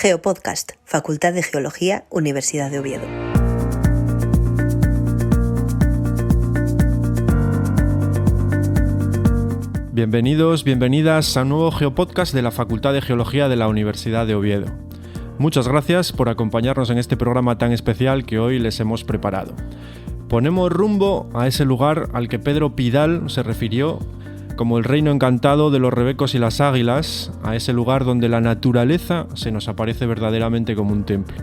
Geopodcast, Facultad de Geología, Universidad de Oviedo. Bienvenidos, bienvenidas a un nuevo Geopodcast de la Facultad de Geología de la Universidad de Oviedo. Muchas gracias por acompañarnos en este programa tan especial que hoy les hemos preparado. Ponemos rumbo a ese lugar al que Pedro Pidal se refirió como el reino encantado de los rebecos y las águilas, a ese lugar donde la naturaleza se nos aparece verdaderamente como un templo.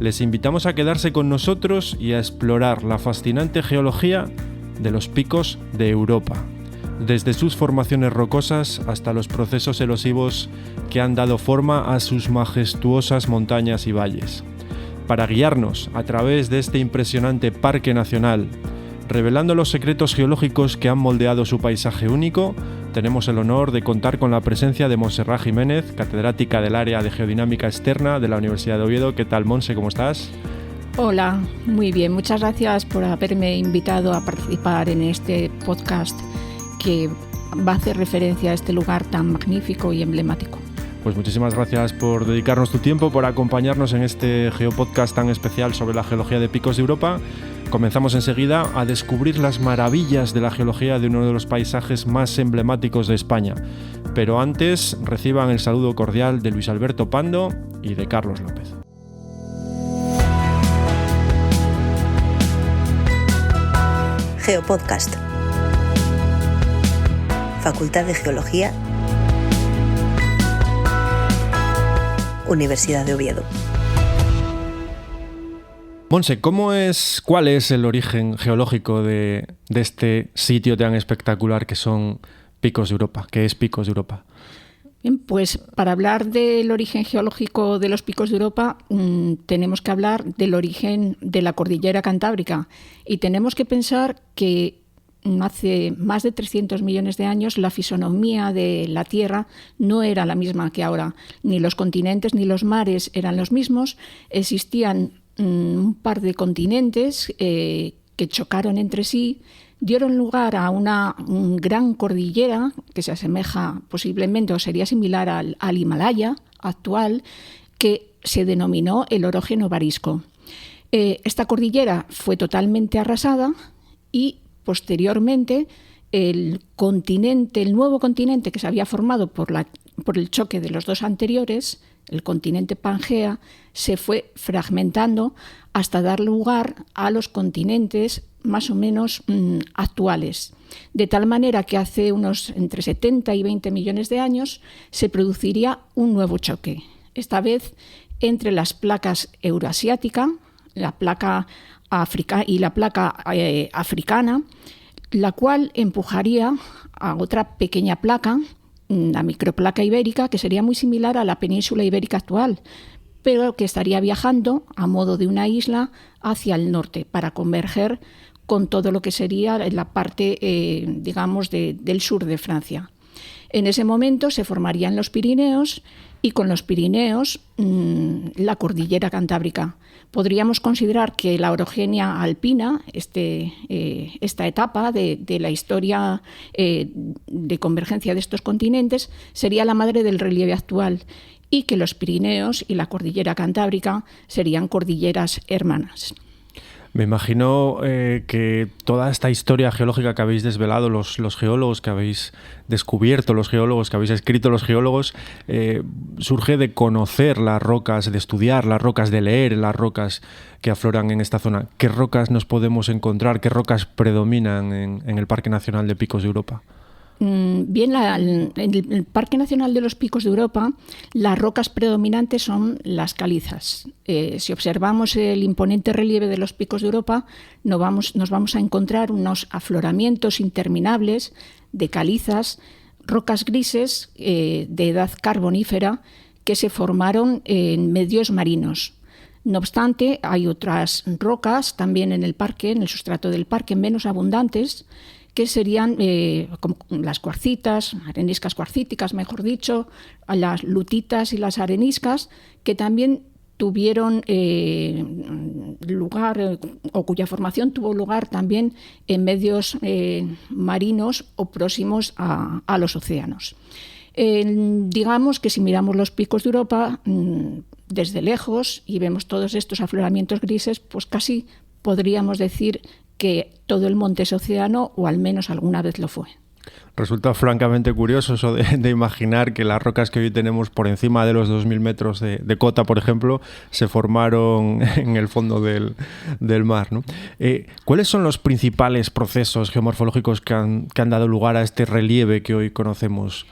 Les invitamos a quedarse con nosotros y a explorar la fascinante geología de los picos de Europa, desde sus formaciones rocosas hasta los procesos erosivos que han dado forma a sus majestuosas montañas y valles. Para guiarnos a través de este impresionante parque nacional, revelando los secretos geológicos que han moldeado su paisaje único, tenemos el honor de contar con la presencia de Montserrat Jiménez, catedrática del área de Geodinámica Externa de la Universidad de Oviedo. ¿Qué tal, Monse? ¿Cómo estás? Hola, muy bien. Muchas gracias por haberme invitado a participar en este podcast que va a hacer referencia a este lugar tan magnífico y emblemático. Pues muchísimas gracias por dedicarnos tu tiempo, por acompañarnos en este Geopodcast tan especial sobre la geología de picos de Europa. Comenzamos enseguida a descubrir las maravillas de la geología de uno de los paisajes más emblemáticos de España. Pero antes, reciban el saludo cordial de Luis Alberto Pando y de Carlos López. Geopodcast, Facultad de Geología, Universidad de Oviedo. Monse, ¿cuál es el origen geológico de este sitio tan espectacular que son Picos de Europa? ¿Qué es Picos de Europa? Bien, pues para hablar del origen geológico de los Picos de Europa tenemos que hablar del origen de la cordillera Cantábrica y tenemos que pensar que hace más de 300 millones de años la fisonomía de la Tierra no era la misma que ahora. Ni los continentes ni los mares eran los mismos. Existían un par de continentes que chocaron entre sí, dieron lugar a una gran cordillera que se asemeja posiblemente o sería similar al Himalaya actual, que se denominó el Orógeno Varisco. Esta cordillera fue totalmente arrasada y posteriormente el nuevo continente que se había formado por el choque de los dos anteriores, el continente Pangea, se fue fragmentando hasta dar lugar a los continentes más o menos actuales. De tal manera que hace unos entre 70 y 20 millones de años se produciría un nuevo choque, esta vez entre las placas euroasiática, la placa africana, la cual empujaría a otra pequeña placa, la microplaca ibérica, que sería muy similar a la península ibérica actual, pero que estaría viajando a modo de una isla hacia el norte para converger con todo lo que sería la parte, del sur de Francia. En ese momento se formarían los Pirineos y con los Pirineos la cordillera Cantábrica. Podríamos considerar que la orogenia alpina, esta etapa de la historia de convergencia de estos continentes, sería la madre del relieve actual y que los Pirineos y la cordillera Cantábrica serían cordilleras hermanas. Me imagino que toda esta historia geológica que habéis desvelado los geólogos, que habéis descubierto los geólogos, que habéis escrito los geólogos, surge de conocer las rocas, de estudiar las rocas, de leer las rocas que afloran en esta zona. ¿Qué rocas nos podemos encontrar? ¿Qué rocas predominan en el Parque Nacional de Picos de Europa? Bien, en el Parque Nacional de los Picos de Europa, las rocas predominantes son las calizas. Si observamos el imponente relieve de los Picos de Europa, nos vamos a encontrar unos afloramientos interminables de calizas, rocas grises de edad carbonífera que se formaron en medios marinos. No obstante, hay otras rocas también en el parque, en el sustrato del parque, menos abundantes, que serían como las cuarcitas, areniscas cuarcíticas, mejor dicho, las lutitas y las areniscas, que también tuvieron lugar, o cuya formación tuvo lugar también en medios marinos o próximos a los océanos. Digamos que si miramos los picos de Europa, desde lejos y vemos todos estos afloramientos grises, pues casi podríamos decir que todo el monte es océano, o al menos alguna vez lo fue. Resulta francamente curioso eso de imaginar que las rocas que hoy tenemos por encima de los 2.000 metros de cota, por ejemplo, se formaron en el fondo del mar, ¿no? ¿Cuáles son los principales procesos geomorfológicos que han dado lugar a este relieve que hoy conocemos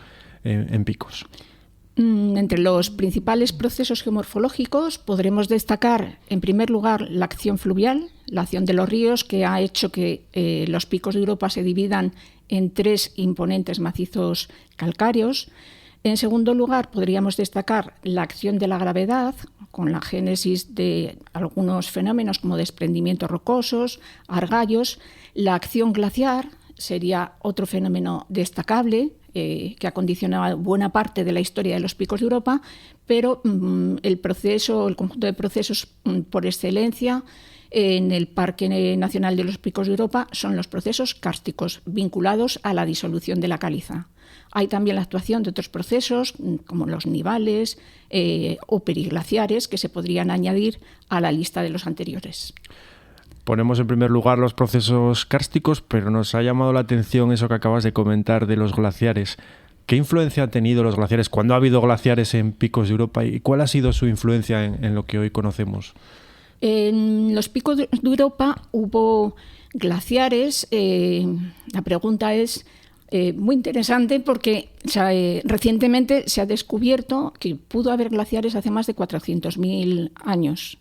en Picos? Entre los principales procesos geomorfológicos podremos destacar, en primer lugar, la acción fluvial, la acción de los ríos, que ha hecho que los picos de Europa se dividan en 3 imponentes macizos calcáreos. En segundo lugar, podríamos destacar la acción de la gravedad, con la génesis de algunos fenómenos como desprendimientos rocosos, argallos. La acción glaciar sería otro fenómeno destacable, que ha condicionado buena parte de la historia de los picos de Europa, pero el conjunto de procesos por excelencia en el Parque Nacional de los Picos de Europa son los procesos kársticos, vinculados a la disolución de la caliza. Hay también la actuación de otros procesos, como los nivales o periglaciares, que se podrían añadir a la lista de los anteriores. Ponemos en primer lugar los procesos kársticos, pero nos ha llamado la atención eso que acabas de comentar de los glaciares. ¿Qué influencia han tenido los glaciares? ¿Cuándo ha habido glaciares en Picos de Europa? ¿Y cuál ha sido su influencia en lo que hoy conocemos? En los picos de Europa hubo glaciares. La pregunta es muy interesante porque recientemente se ha descubierto que pudo haber glaciares hace más de 400.000 años.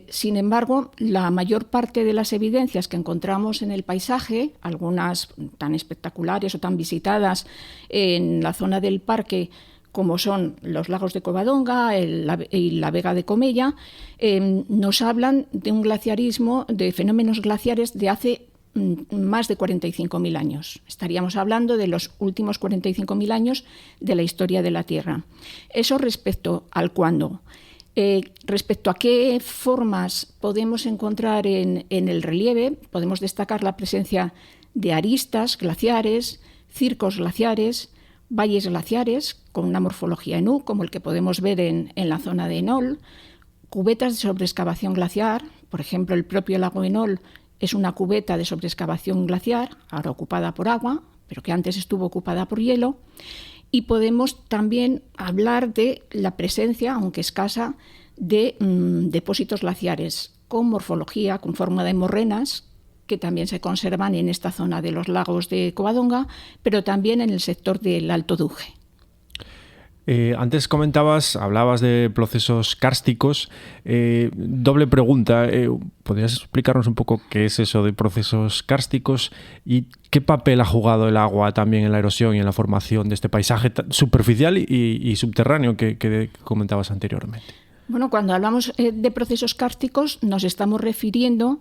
Sin embargo, la mayor parte de las evidencias que encontramos en el paisaje, algunas tan espectaculares o tan visitadas en la zona del parque, como son los lagos de Covadonga y la Vega de Comella, nos hablan de un glaciarismo, de fenómenos glaciares de hace más de 45.000 años. Estaríamos hablando de los últimos 45.000 años de la historia de la Tierra. Eso respecto al cuándo. Respecto a qué formas podemos encontrar en el relieve, podemos destacar la presencia de aristas glaciares, circos glaciares, valles glaciares con una morfología en U, como el que podemos ver en la zona de Enol, cubetas de sobreexcavación glaciar, por ejemplo, el propio lago Enol es una cubeta de sobreexcavación glaciar, ahora ocupada por agua, pero que antes estuvo ocupada por hielo. Y podemos también hablar de la presencia, aunque escasa, de depósitos glaciares con morfología, con forma de morrenas, que también se conservan en esta zona de los lagos de Covadonga, pero también en el sector del Alto Duge. Antes hablabas de procesos kársticos. Doble pregunta. ¿Podrías explicarnos un poco qué es eso de procesos kársticos y qué papel ha jugado el agua también en la erosión y en la formación de este paisaje superficial y subterráneo que comentabas anteriormente? Bueno, cuando hablamos de procesos kársticos nos estamos refiriendo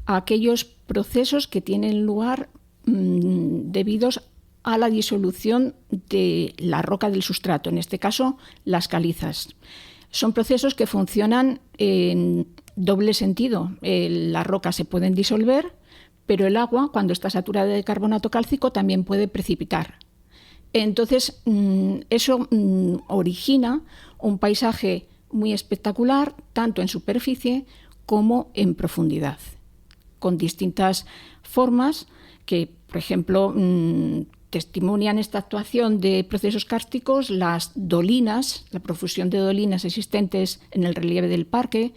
a aquellos procesos que tienen lugar debidos a la disolución de la roca del sustrato, en este caso las calizas. Son procesos que funcionan en doble sentido. Las rocas se pueden disolver, pero el agua, cuando está saturada de carbonato cálcico, también puede precipitar. Entonces, eso origina un paisaje muy espectacular, tanto en superficie como en profundidad, con distintas formas que, por ejemplo, testimonian esta actuación de procesos kársticos, las dolinas, la profusión de dolinas existentes en el relieve del parque.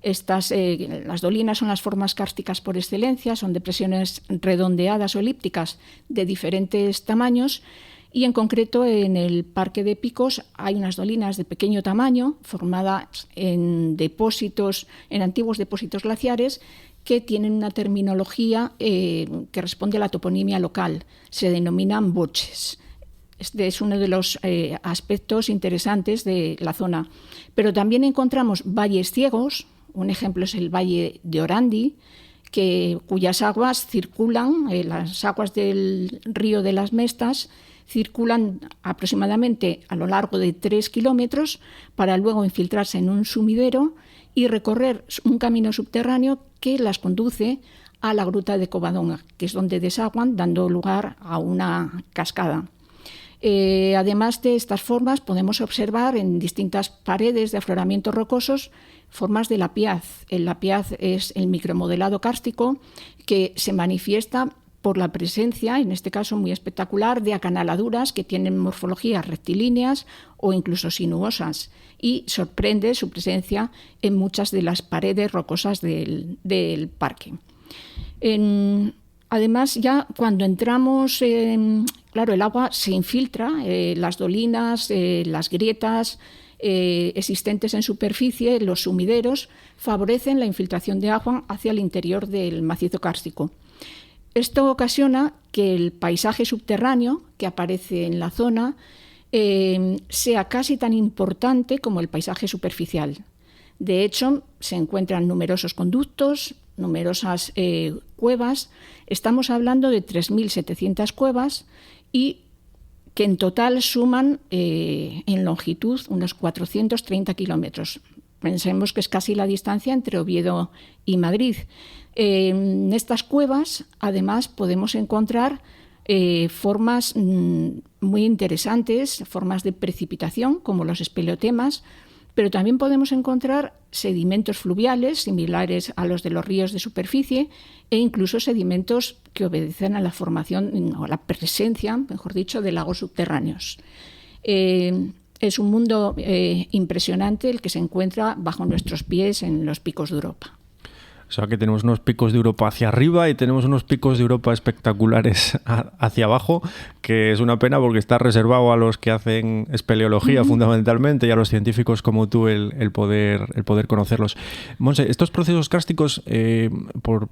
Las dolinas son las formas kársticas por excelencia, son depresiones redondeadas o elípticas de diferentes tamaños, y en concreto en el Parque de Picos hay unas dolinas de pequeño tamaño formadas en antiguos depósitos glaciares, que tienen una terminología que responde a la toponimia local. Se denominan boches. Este es uno de los aspectos interesantes de la zona. Pero también encontramos valles ciegos. Un ejemplo es el Valle de Orandi, cuyas aguas circulan, las aguas del río de las Mestas, circulan aproximadamente a lo largo de 3 kilómetros para luego infiltrarse en un sumidero y recorrer un camino subterráneo que las conduce a la gruta de Covadonga, que es donde desaguan, dando lugar a una cascada. Además de estas formas, podemos observar en distintas paredes de afloramientos rocosos formas de lapiaz. El lapiaz es el micromodelado kárstico que se manifiesta por la presencia, en este caso muy espectacular, de acanaladuras que tienen morfologías rectilíneas o incluso sinuosas, y sorprende su presencia en muchas de las paredes rocosas del parque. Además, ya cuando entramos, claro, el agua se infiltra, las dolinas, las grietas existentes en superficie, los sumideros, favorecen la infiltración de agua hacia el interior del macizo kárstico. Esto ocasiona que el paisaje subterráneo que aparece en la zona sea casi tan importante como el paisaje superficial. De hecho, se encuentran numerosos conductos, numerosas cuevas. Estamos hablando de 3.700 cuevas y que en total suman en longitud unos 430 kilómetros. Pensemos que es casi la distancia entre Oviedo y Madrid. En estas cuevas, además, podemos encontrar formas muy interesantes, formas de precipitación, como los espeleotemas, pero también podemos encontrar sedimentos fluviales similares a los de los ríos de superficie e incluso sedimentos que obedecen a la formación o a la presencia, mejor dicho, de lagos subterráneos. Es un mundo impresionante el que se encuentra bajo nuestros pies en los picos de Europa. O sea que tenemos unos picos de Europa hacia arriba y tenemos unos picos de Europa espectaculares hacia abajo, que es una pena porque está reservado a los que hacen espeleología fundamentalmente y a los científicos como tú el poder conocerlos. Monse, estos procesos kársticos, por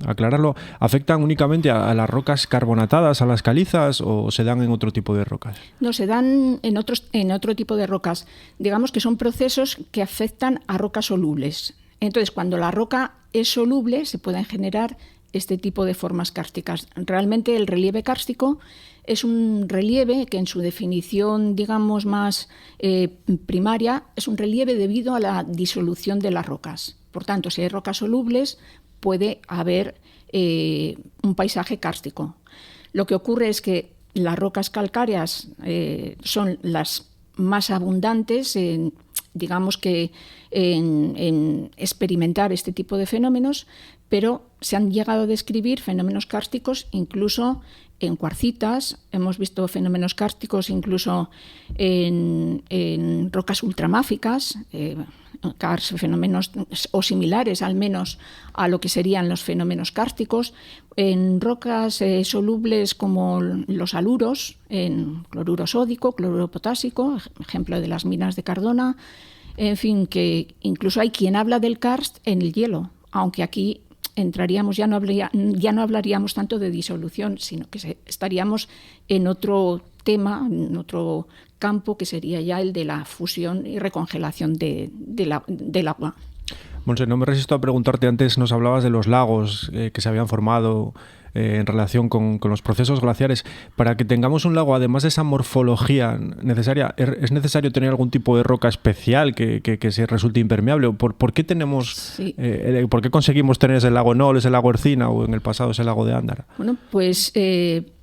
aclararlo, ¿afectan únicamente a las rocas carbonatadas, a las calizas, o se dan en otro tipo de rocas? No, se dan en otro tipo de rocas. Digamos que son procesos que afectan a rocas solubles. Entonces, cuando la roca es soluble, se pueden generar este tipo de formas kársticas. Realmente el relieve kárstico es un relieve que en su definición, digamos, más primaria, es un relieve debido a la disolución de las rocas. Por tanto, si hay rocas solubles, puede haber un paisaje kárstico. Lo que ocurre es que las rocas calcáreas son las más abundantes digamos que en experimentar este tipo de fenómenos, pero se han llegado a describir fenómenos kársticos incluso en cuarcitas, hemos visto fenómenos kársticos incluso en rocas ultramáficas, fenómenos o similares al menos a lo que serían los fenómenos kársticos, en rocas solubles como los haluros, en cloruro sódico, cloruro potásico, ejemplo de las minas de Cardona. En fin, que incluso hay quien habla del karst en el hielo, aunque aquí entraríamos, ya no hablaríamos tanto de disolución, sino que estaríamos en otro tema, en otro campo, que sería ya el de la fusión y recongelación del agua. Monse, no me resisto a preguntarte, antes nos hablabas de los lagos que se habían formado en relación con los procesos glaciares. Para que tengamos un lago, además de esa morfología necesaria, ¿es necesario tener algún tipo de roca especial que se resulte impermeable? ¿Por qué tenemos, sí. ¿Por qué conseguimos tener ese lago Enol, ese lago Ercina o en el pasado ese lago de Ándara? Bueno, pues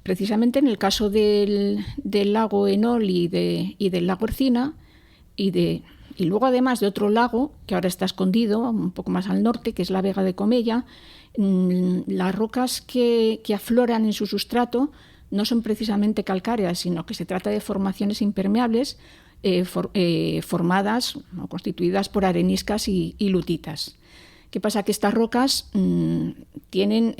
precisamente en el caso del lago Enol y del lago Ercina y luego además de otro lago que ahora está escondido un poco más al norte, que es la Vega de Comella, las rocas que afloran en su sustrato no son precisamente calcáreas, sino que se trata de formaciones impermeables formadas o constituidas por areniscas y lutitas. ¿Qué pasa? Que estas rocas tienen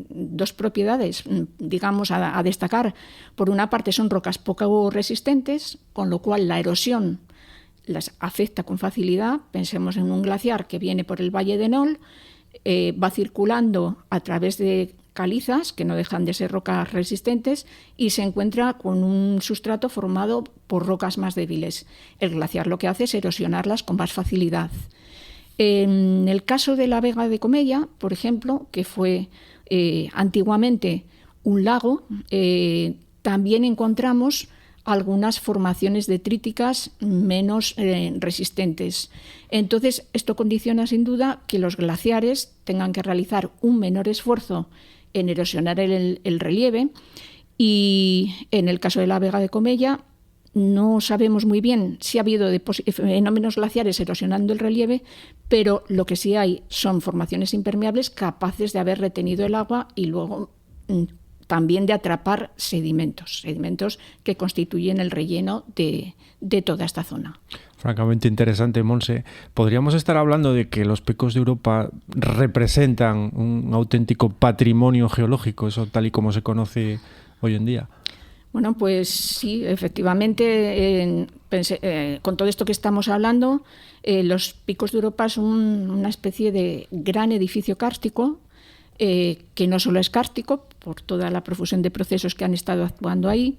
dos propiedades, digamos, a destacar. Por una parte, son rocas poco resistentes, con lo cual la erosión las afecta con facilidad. Pensemos en un glaciar que viene por el Valle de Enol, va circulando a través de calizas, que no dejan de ser rocas resistentes, y se encuentra con un sustrato formado por rocas más débiles. El glaciar lo que hace es erosionarlas con más facilidad. En el caso de la Vega de Comella, por ejemplo, que fue antiguamente un lago, también encontramos algunas formaciones detríticas menos resistentes. Entonces, esto condiciona sin duda que los glaciares tengan que realizar un menor esfuerzo en erosionar el relieve Y en el caso de la Vega de Comella, no sabemos muy bien si ha habido fenómenos glaciares erosionando el relieve, pero lo que sí hay son formaciones impermeables capaces de haber retenido el agua y luego también de atrapar sedimentos que constituyen el relleno de toda esta zona. Francamente interesante, Montse. ¿Podríamos estar hablando de que los picos de Europa representan un auténtico patrimonio geológico, eso tal y como se conoce hoy en día? Bueno, pues sí, efectivamente, con todo esto que estamos hablando, los picos de Europa son una especie de gran edificio kárstico, que no solo es kárstico, por toda la profusión de procesos que han estado actuando ahí,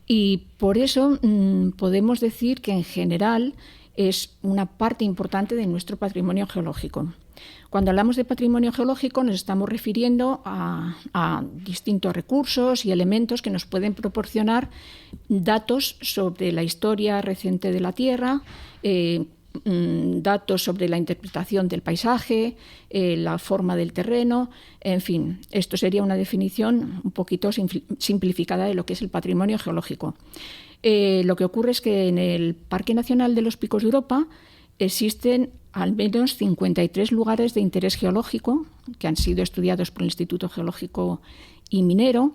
y por eso podemos decir que en general es una parte importante de nuestro patrimonio geológico. Cuando hablamos de patrimonio geológico nos estamos refiriendo a distintos recursos y elementos que nos pueden proporcionar datos sobre la historia reciente de la Tierra, datos sobre la interpretación del paisaje, la forma del terreno, en fin, esto sería una definición un poquito simplificada de lo que es el patrimonio geológico. Lo que ocurre es que en el Parque Nacional de los Picos de Europa existen al menos 53 lugares de interés geológico que han sido estudiados por el Instituto Geológico y Minero,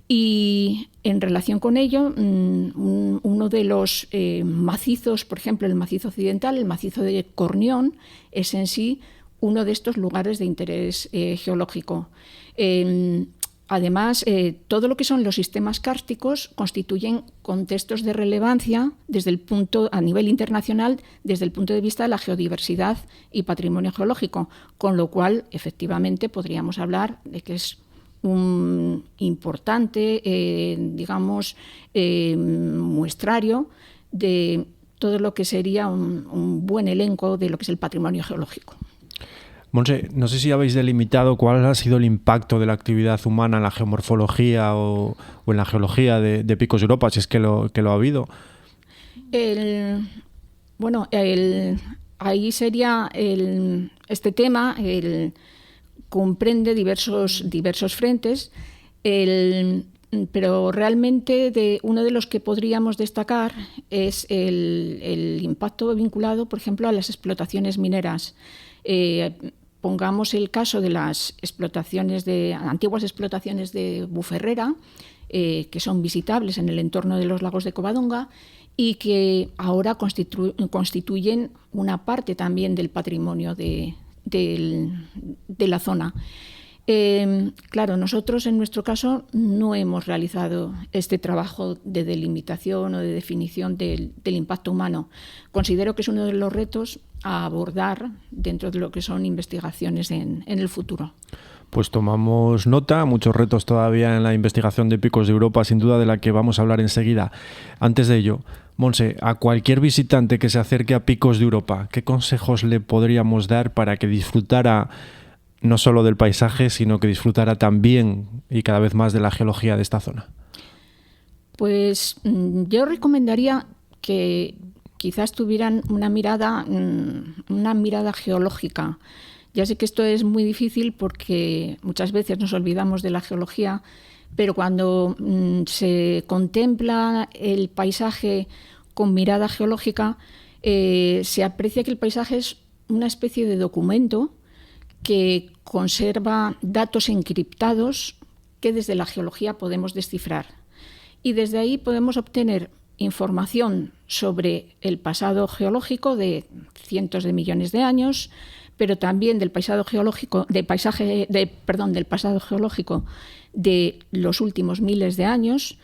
y en relación con ello, uno de los macizos, por ejemplo, el macizo occidental, el macizo de Cornión, es en sí uno de estos lugares de interés geológico. Además, todo lo que son los sistemas kársticos constituyen contextos de relevancia a nivel internacional desde el punto de vista de la geodiversidad y patrimonio geológico, con lo cual, efectivamente, podríamos hablar de que es un importante, muestrario de todo lo que sería un buen elenco de lo que es el patrimonio geológico. Montse, no sé si habéis delimitado cuál ha sido el impacto de la actividad humana en la geomorfología o en la geología de Picos de Europa, si es que lo ha habido. Ahí sería este tema, comprende diversos frentes, pero realmente uno de los que podríamos destacar es el impacto vinculado, por ejemplo, a las explotaciones mineras. Pongamos el caso de las antiguas explotaciones de Buferrera, que son visitables en el entorno de los lagos de Covadonga y que ahora constituyen una parte también del patrimonio de la zona. Claro, nosotros en nuestro caso no hemos realizado este trabajo de delimitación o de definición del impacto humano. Considero que es uno de los retos a abordar dentro de lo que son investigaciones en el futuro. Pues tomamos nota, muchos retos todavía en la investigación de Picos de Europa, sin duda de la que vamos a hablar enseguida. Antes de ello, Montse, a cualquier visitante que se acerque a Picos de Europa, ¿qué consejos le podríamos dar para que disfrutara no solo del paisaje, sino que disfrutara también y cada vez más de la geología de esta zona? Pues yo recomendaría que quizás tuvieran una mirada geológica. Ya sé que esto es muy difícil porque muchas veces nos olvidamos de la geología, pero cuando se contempla el paisaje con mirada geológica, se aprecia que el paisaje es una especie de documento que conserva datos encriptados que desde la geología podemos descifrar. Y desde ahí podemos obtener información sobre el pasado geológico de cientos de millones de años, pero también del pasado geológico de los últimos miles de años,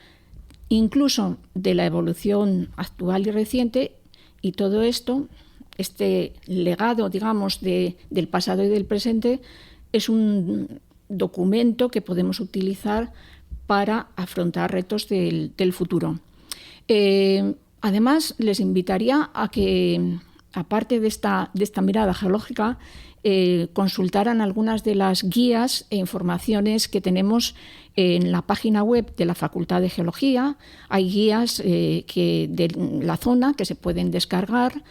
incluso de la evolución actual y reciente, y todo esto, este legado, digamos, del pasado y del presente, es un documento que podemos utilizar para afrontar retos del futuro. Además, les invitaría a que, aparte de esta mirada geológica, consultaran algunas de las guías e informaciones que tenemos en la página web de la Facultad de Geología. Hay guías de la zona que se pueden descargar.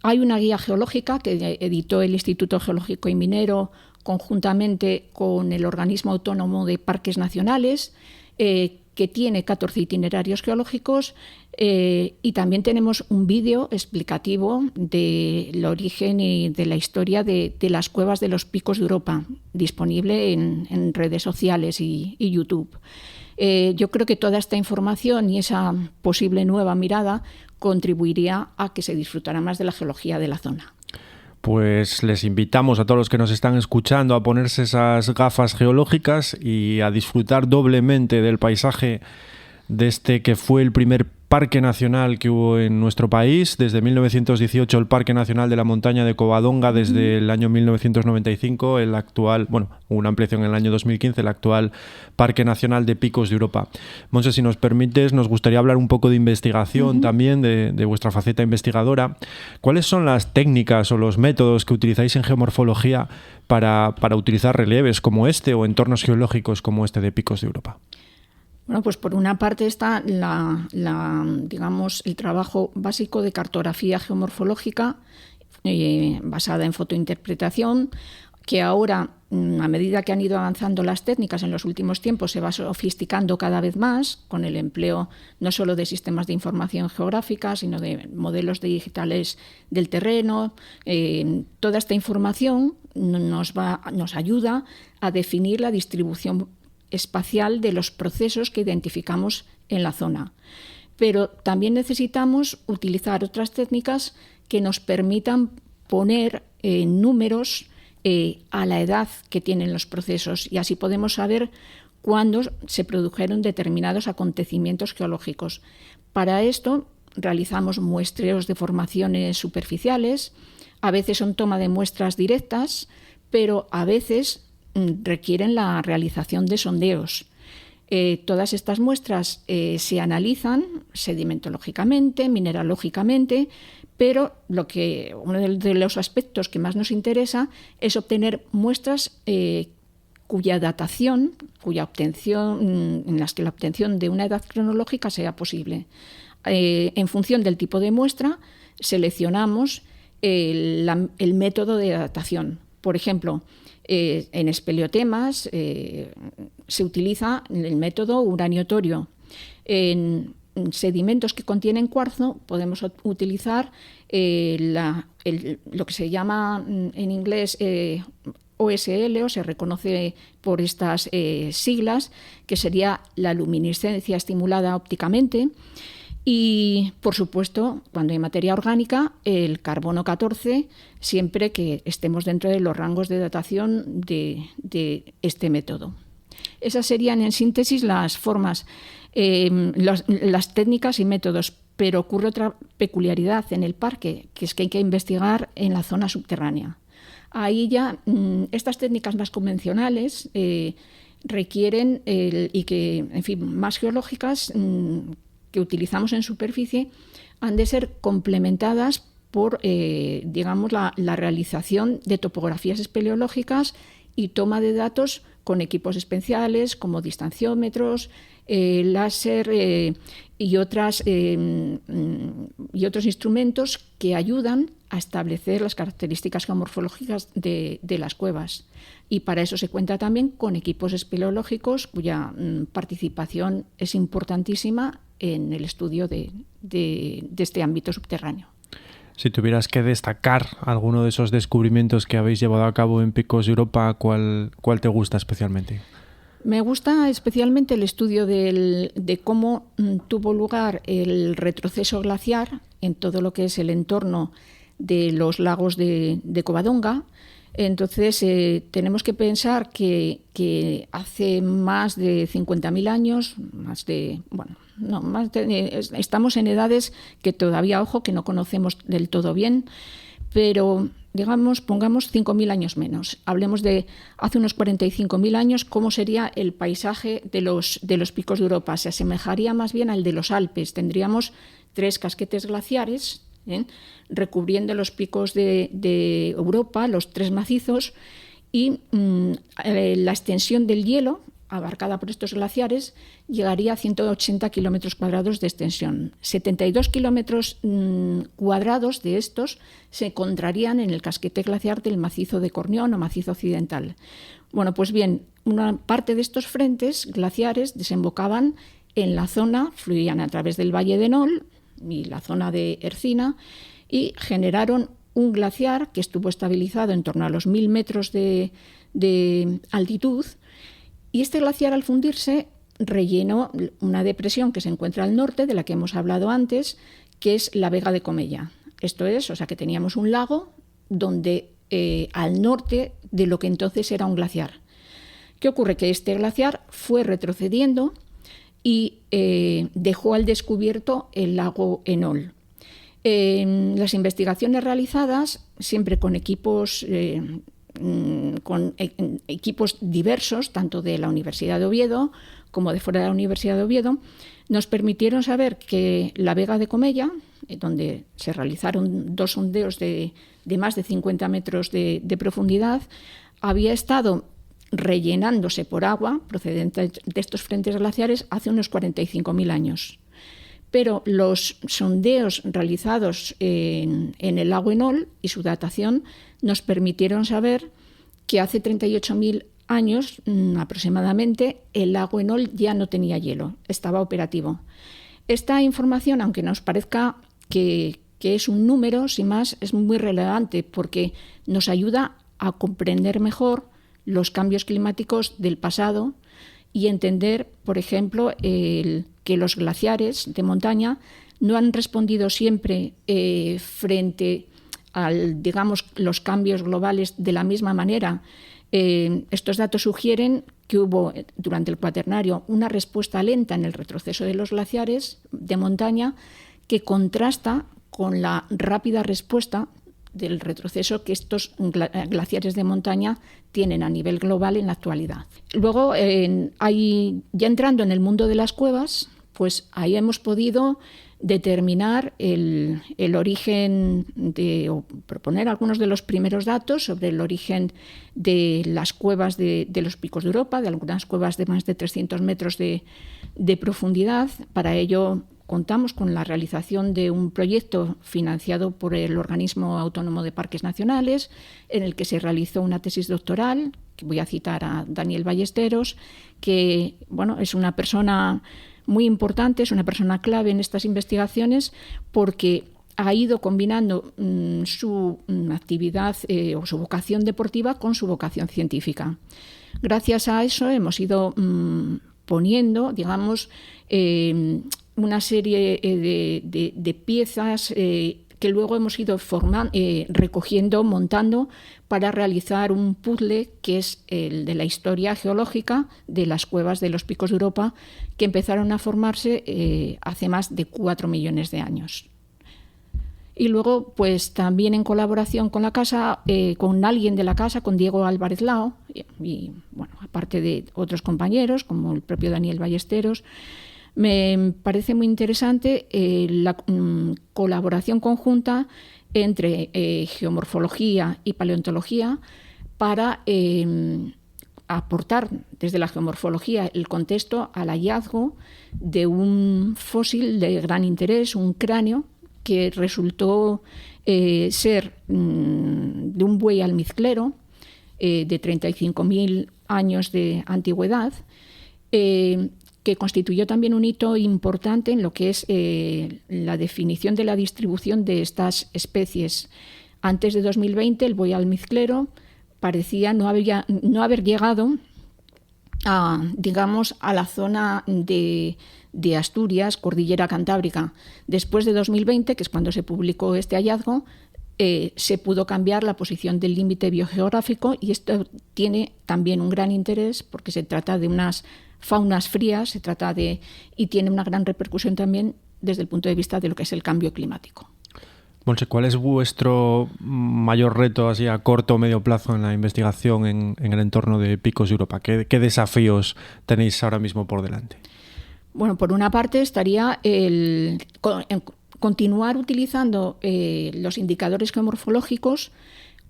Hay una guía geológica que editó el Instituto Geológico y Minero conjuntamente con el Organismo Autónomo de Parques Nacionales, que tiene 14 itinerarios geológicos y también tenemos un vídeo explicativo del origen y de la historia de las cuevas de los picos de Europa, disponible en redes sociales y YouTube. Yo creo que toda esta información y esa posible nueva mirada contribuiría a que se disfrutara más de la geología de la zona. Pues les invitamos a todos los que nos están escuchando a ponerse esas gafas geológicas y a disfrutar doblemente del paisaje de este que fue el primer parque nacional que hubo en nuestro país. Desde 1918 el Parque Nacional de la Montaña de Covadonga, desde el año 1995 el actual, bueno, una ampliación en el año 2015, el actual Parque Nacional de Picos de Europa. Montse, si nos permites, nos gustaría hablar un poco de investigación también, de vuestra faceta investigadora. ¿Cuáles son las técnicas o los métodos que utilizáis en geomorfología para utilizar relieves como este o entornos geológicos como este de Picos de Europa? Bueno, pues por una parte está digamos, el trabajo básico de cartografía geomorfológica basada en fotointerpretación, que ahora, a medida que han ido avanzando las técnicas en los últimos tiempos, se va sofisticando cada vez más con el empleo no solo de sistemas de información geográfica, sino de modelos digitales del terreno. Toda esta información nos ayuda a definir la distribución espacial de los procesos que identificamos en la zona. Pero también necesitamos utilizar otras técnicas que nos permitan poner números a la edad que tienen los procesos, y así podemos saber cuándo se produjeron determinados acontecimientos geológicos. Para esto realizamos muestreos de formaciones superficiales, a veces son toma de muestras directas, pero a veces requieren la realización de sondeos. Todas estas muestras se analizan sedimentológicamente, mineralógicamente, pero uno de los aspectos que más nos interesa es obtener muestras cuya obtención, en las que la obtención de una edad cronológica sea posible. En función del tipo de muestra, seleccionamos el método de datación. Por ejemplo, en espeleotemas se utiliza el método uranio-torio. En sedimentos que contienen cuarzo podemos utilizar lo que se llama en inglés OSL, o se reconoce por estas siglas, que sería la luminiscencia estimulada ópticamente. Y, por supuesto, cuando hay materia orgánica, el carbono 14, siempre que estemos dentro de los rangos de datación de este método. Esas serían, en síntesis, las formas, las técnicas y métodos. Pero ocurre otra peculiaridad en el parque, que es que hay que investigar en la zona subterránea. Ahí ya estas técnicas más convencionales requieren, más geológicas, que utilizamos en superficie, han de ser complementadas por la realización de topografías espeleológicas y toma de datos con equipos especiales como distanciómetros, láser y otros instrumentos que ayudan a establecer las características geomorfológicas de las cuevas. Y para eso se cuenta también con equipos espeleológicos cuya participación es importantísima en el estudio de este ámbito subterráneo. Si tuvieras que destacar alguno de esos descubrimientos que habéis llevado a cabo en Picos de Europa, ¿cuál te gusta especialmente? Me gusta especialmente el estudio de cómo tuvo lugar el retroceso glaciar en todo lo que es el entorno de los lagos de Covadonga. Entonces, tenemos que pensar que hace más de 50.000 años, estamos en edades que todavía, ojo, que no conocemos del todo bien, pero pongamos 5.000 años menos. Hablemos de hace unos 45.000 años, cómo sería el paisaje de los picos de Europa. Se asemejaría más bien al de los Alpes. Tendríamos 3 casquetes glaciares recubriendo los picos de Europa, los 3 macizos, y la extensión del hielo abarcada por estos glaciares llegaría a 180 kilómetros cuadrados de extensión. 72 kilómetros cuadrados de estos se encontrarían en el casquete glaciar del macizo de Cornión o macizo occidental. Bueno, pues bien, una parte de estos frentes glaciares desembocaban en la zona, fluían a través del Valle de Nol y la zona de Ercina y generaron un glaciar que estuvo estabilizado en torno a los 1000 metros de altitud, y este glaciar, al fundirse, rellenó una depresión que se encuentra al norte, de la que hemos hablado antes, que es la Vega de Comella. Esto es, o sea, que teníamos un lago donde al norte de lo que entonces era un glaciar. ¿Qué ocurre? Que este glaciar fue retrocediendo y dejó al descubierto el lago Enol. Las investigaciones realizadas, siempre con equipos diversos, tanto de la Universidad de Oviedo como de fuera de la Universidad de Oviedo, nos permitieron saber que la Vega de Comella, donde se realizaron 2 sondeos de más de 50 metros de profundidad, había estado rellenándose por agua procedente de estos frentes glaciares hace unos 45.000 años. Pero los sondeos realizados en el lago Enol y su datación nos permitieron saber que hace 38.000 años aproximadamente el lago Enol ya no tenía hielo, estaba operativo. Esta información, aunque nos parezca que es un número, sin más, es muy relevante porque nos ayuda a comprender mejor los cambios climáticos del pasado y entender, por ejemplo, que los glaciares de montaña no han respondido siempre frente a, digamos, los cambios globales de la misma manera. Estos datos sugieren que hubo durante el Cuaternario una respuesta lenta en el retroceso de los glaciares de montaña que contrasta con la rápida respuesta del retroceso que estos glaciares de montaña tienen a nivel global en la actualidad. Luego, ya entrando en el mundo de las cuevas, pues ahí hemos podido determinar el origen o proponer algunos de los primeros datos sobre el origen de las cuevas de los Picos de Europa, de algunas cuevas de más de 300 metros de profundidad. Para ello contamos con la realización de un proyecto financiado por el Organismo Autónomo de Parques Nacionales, en el que se realizó una tesis doctoral, que voy a citar a Daniel Ballesteros, que es una persona muy importante, es una persona clave en estas investigaciones porque ha ido combinando su actividad o su vocación deportiva con su vocación científica. Gracias a eso hemos ido poniendo, digamos, una serie de piezas que luego hemos ido recogiendo, montando, para realizar un puzzle que es el de la historia geológica de las cuevas de los Picos de Europa, que empezaron a formarse hace más de 4 millones de años. Y luego, pues también en colaboración con la casa, con alguien de la casa, con Diego Álvarez Lao, y aparte de otros compañeros, como el propio Daniel Ballesteros, me parece muy interesante la colaboración conjunta entre geomorfología y paleontología para aportar desde la geomorfología el contexto al hallazgo de un fósil de gran interés, un cráneo que resultó ser de un buey almizclero de 35.000 años de antigüedad, que constituyó también un hito importante en lo que es la definición de la distribución de estas especies. Antes de 2020, el buey almizclero parecía no haber llegado a la zona de Asturias, cordillera cantábrica. Después de 2020, que es cuando se publicó este hallazgo, se pudo cambiar la posición del límite biogeográfico, y esto tiene también un gran interés porque se trata de unas faunas frías, y tiene una gran repercusión también desde el punto de vista de lo que es el cambio climático. Montse, ¿cuál es vuestro mayor reto así a corto o medio plazo en la investigación en el entorno de Picos de Europa? ¿Qué desafíos tenéis ahora mismo por delante? Bueno, por una parte estaría el continuar utilizando los indicadores geomorfológicos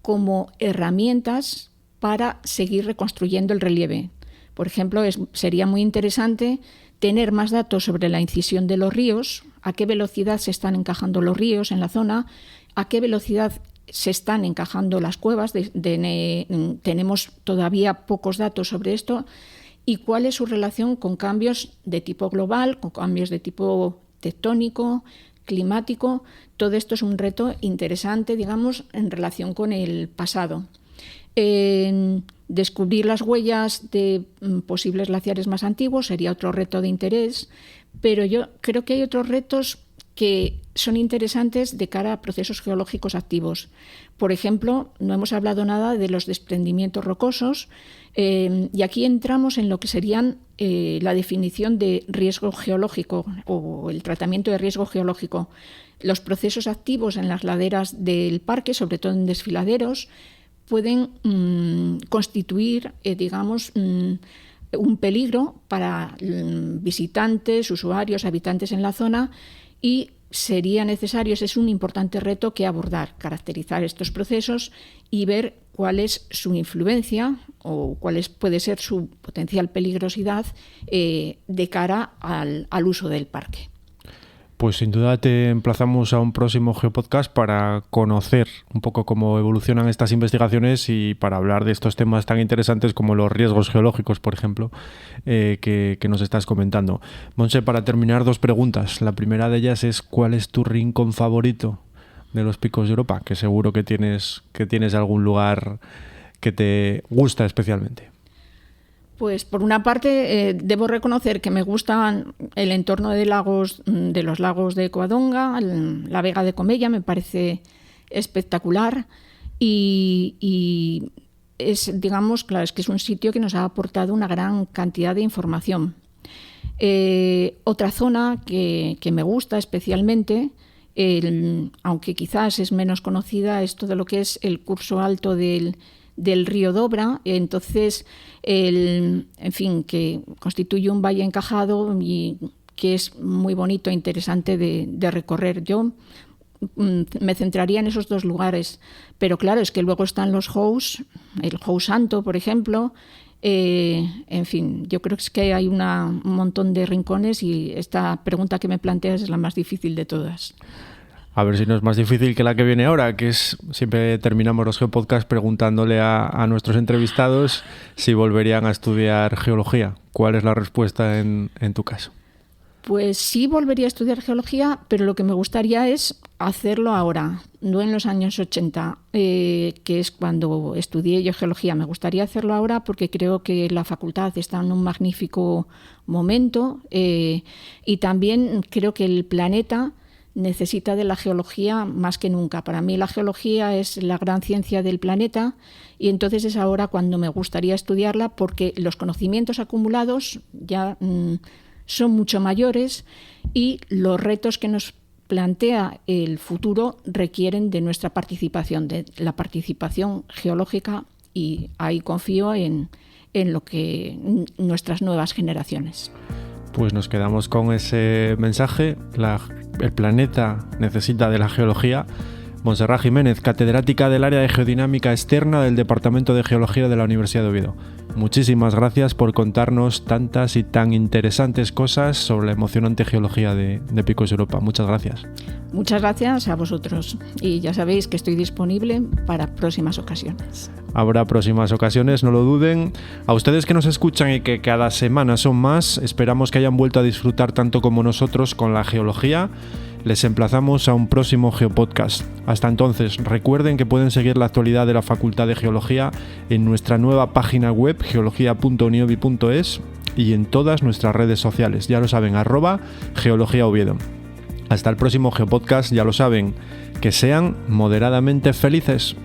como herramientas para seguir reconstruyendo el relieve. Por ejemplo, sería muy interesante tener más datos sobre la incisión de los ríos, a qué velocidad se están encajando los ríos en la zona, a qué velocidad se están encajando las cuevas. Tenemos todavía pocos datos sobre esto, y cuál es su relación con cambios de tipo global, con cambios de tipo tectónico, climático. Todo esto es un reto interesante, digamos, en relación con el pasado. Descubrir las huellas de posibles glaciares más antiguos sería otro reto de interés, pero yo creo que hay otros retos que son interesantes de cara a procesos geológicos activos. Por ejemplo, no hemos hablado nada de los desprendimientos rocosos, y aquí entramos en lo que serían la definición de riesgo geológico o el tratamiento de riesgo geológico. Los procesos activos en las laderas del parque, sobre todo en desfiladeros, pueden constituir, un peligro para visitantes, usuarios, habitantes en la zona, y sería necesario, ese es un importante reto que abordar, caracterizar estos procesos y ver cuál es su influencia o cuál puede ser su potencial peligrosidad de cara al uso del parque. Pues sin duda te emplazamos a un próximo Geopodcast para conocer un poco cómo evolucionan estas investigaciones y para hablar de estos temas tan interesantes como los riesgos geológicos, por ejemplo, que nos estás comentando. Montse, para terminar, 2 preguntas. La primera de ellas es: ¿cuál es tu rincón favorito de los Picos de Europa? Que seguro que tienes algún lugar que te gusta especialmente. Pues por una parte debo reconocer que me gusta el entorno de los lagos de Covadonga, la Vega de Comella, me parece espectacular y es, digamos, claro, es que es un sitio que nos ha aportado una gran cantidad de información. Otra zona que me gusta especialmente, aunque quizás es menos conocida, es todo lo que es el curso alto del río Dobra. Entonces, que constituye un valle encajado y que es muy bonito e interesante de recorrer. Yo me centraría en esos 2 lugares, pero claro, es que luego están los Hous, el Hou Santo, por ejemplo. Yo creo que hay un montón de rincones y esta pregunta que me planteas es la más difícil de todas. A ver si no es más difícil que la que viene ahora, que es, siempre terminamos los Geopodcasts preguntándole a nuestros entrevistados si volverían a estudiar geología. ¿Cuál es la respuesta en tu caso? Pues sí volvería a estudiar geología, pero lo que me gustaría es hacerlo ahora, no en los años 80, que es cuando estudié yo geología. Me gustaría hacerlo ahora porque creo que la facultad está en un magnífico momento, y también creo que el planeta necesita de la geología más que nunca. Para mí la geología es la gran ciencia del planeta y entonces es ahora cuando me gustaría estudiarla, porque los conocimientos acumulados ya son mucho mayores y los retos que nos plantea el futuro requieren de nuestra participación, de la participación geológica, y ahí confío en lo que nuestras nuevas generaciones. Pues nos quedamos con ese mensaje. El planeta necesita de la geología. Montserrat Jiménez, catedrática del área de geodinámica externa del Departamento de Geología de la Universidad de Oviedo. Muchísimas gracias por contarnos tantas y tan interesantes cosas sobre la emocionante geología de Picos de Europa. Muchas gracias. Muchas gracias a vosotros. Y ya sabéis que estoy disponible para próximas ocasiones. Habrá próximas ocasiones, no lo duden. A ustedes que nos escuchan y que cada semana son más, esperamos que hayan vuelto a disfrutar tanto como nosotros con la geología. Les emplazamos a un próximo Geopodcast. Hasta entonces, recuerden que pueden seguir la actualidad de la Facultad de Geología en nuestra nueva página web geologia.uniovi.es y en todas nuestras redes sociales. Ya lo saben, @geologiaoviedo. Hasta el próximo Geopodcast, ya lo saben, que sean moderadamente felices.